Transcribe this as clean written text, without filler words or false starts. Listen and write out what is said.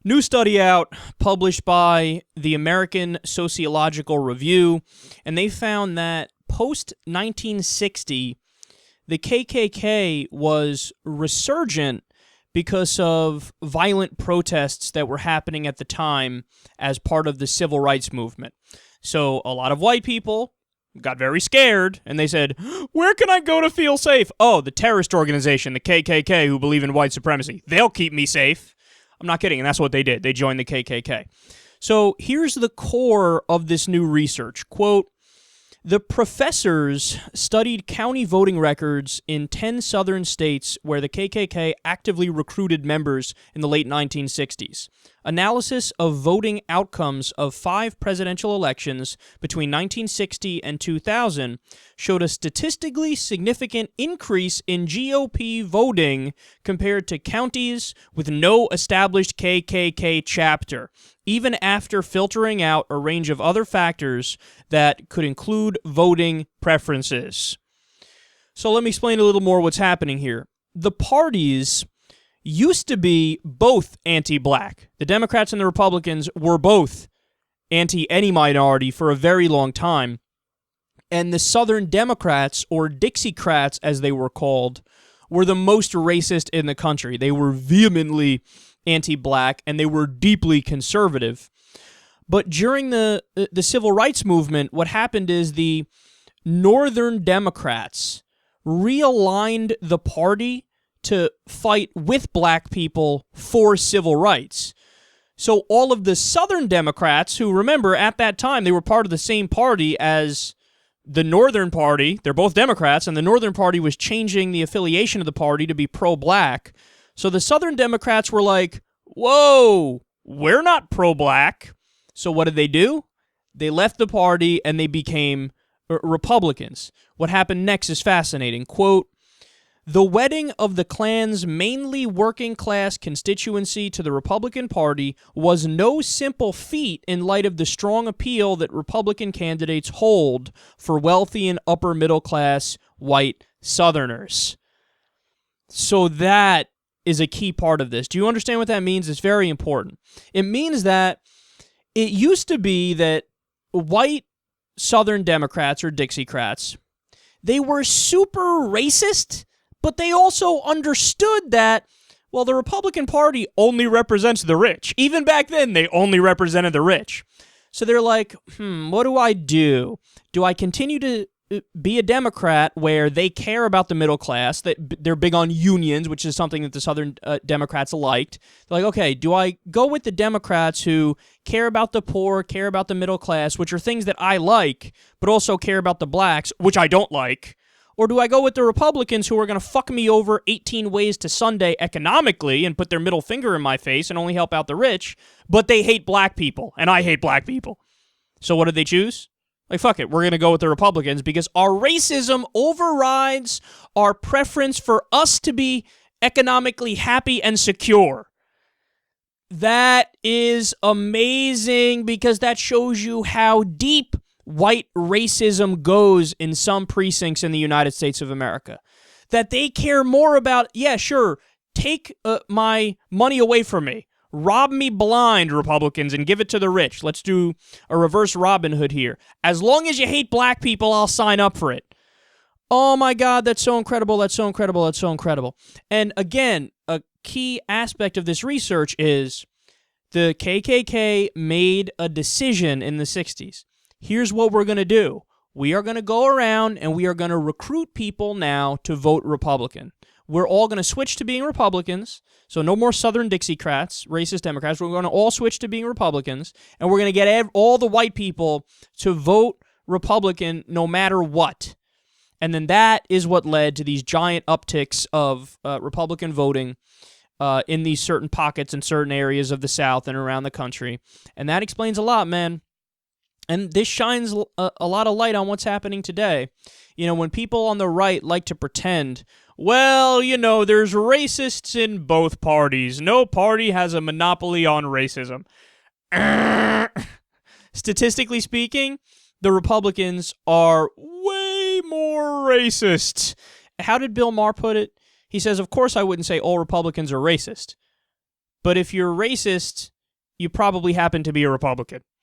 New study out published by the American Sociological Review, and they found that post-1960, the KKK was resurgent because of violent protests that were happening at the time as part of the civil rights movement. So a lot of white people got very scared, and they said, where can I go to feel safe? Oh, the terrorist organization, the KKK, who believe in white supremacy. They'll keep me safe. I'm not kidding, and that's what they did. They joined the KKK. So here's the core of this new research. Quote, the professors studied county voting records in 10 southern states where the KKK actively recruited members in the late 1960s. Analysis of voting outcomes of 5 presidential elections between 1960 and 2000 showed a statistically significant increase in GOP voting compared to counties with no established KKK chapter, even after filtering out a range of other factors that could include voting preferences. So let me explain a little more what's happening here. The parties used to be both anti-black. The Democrats and the Republicans were both anti-any minority for a very long time. And the Southern Democrats, or Dixiecrats as they were called, were the most racist in the country. They were vehemently anti-black, and they were deeply conservative. But during the civil rights movement, what happened is the Northern Democrats realigned the party to fight with black people for civil rights. So all of the Southern Democrats, who, remember, at that time, they were part of the same party as the Northern Party. They're both Democrats, and the Northern Party was changing the affiliation of the party to be pro-black. So the Southern Democrats were like, whoa, we're not pro-black. So what did they do? They left the party and they became Republicans. What happened next is fascinating. Quote, the wedding of the Klan's mainly working-class constituency to the Republican Party was no simple feat in light of the strong appeal that Republican candidates hold for wealthy and upper-middle-class white Southerners. So that is a key part of this. Do you understand what that means? It's very important. It means that it used to be that white Southern Democrats, or Dixiecrats, they were super racist, but they also understood that, well, the Republican Party only represents the rich. Even back then, they only represented the rich. So they're like, what do I do? Do I continue to be a Democrat where they care about the middle class, that they're big on unions, which is something that the Southern Democrats liked? They're like, okay, do I go with the Democrats who care about the poor, care about the middle class, which are things that I like, but also care about the blacks, which I don't like? Or do I go with the Republicans who are going to fuck me over 18 ways to Sunday economically and put their middle finger in my face and only help out the rich, but they hate black people, and I hate black people? So what did they choose? Like, fuck it, we're going to go with the Republicans because our racism overrides our preference for us to be economically happy and secure. That is amazing because that shows you how deep white racism goes in some precincts in the United States of America. That they care more about, yeah, sure, take my money away from me. Rob me blind, Republicans, and give it to the rich. Let's do a reverse Robin Hood here. As long as you hate black people, I'll sign up for it. Oh my God, that's so incredible, that's so incredible, that's so incredible. And again, a key aspect of this research is the KKK made a decision in the 60s. Here's what we're going to do. We are going to go around and we are going to recruit people now to vote Republican. We're all going to switch to being Republicans, so no more Southern Dixiecrats, racist Democrats. We're going to all switch to being Republicans, and we're going to get all the white people to vote Republican no matter what. And then that is what led to these giant upticks of Republican voting in these certain pockets in certain areas of the South and around the country. And that explains a lot, man. And this shines a lot of light on what's happening today. You know, when people on the right like to pretend, well, you know, there's racists in both parties. No party has a monopoly on racism. Statistically speaking, the Republicans are way more racist. How did Bill Maher put it? He says, of course I wouldn't say all Republicans are racist. But if you're racist, you probably happen to be a Republican.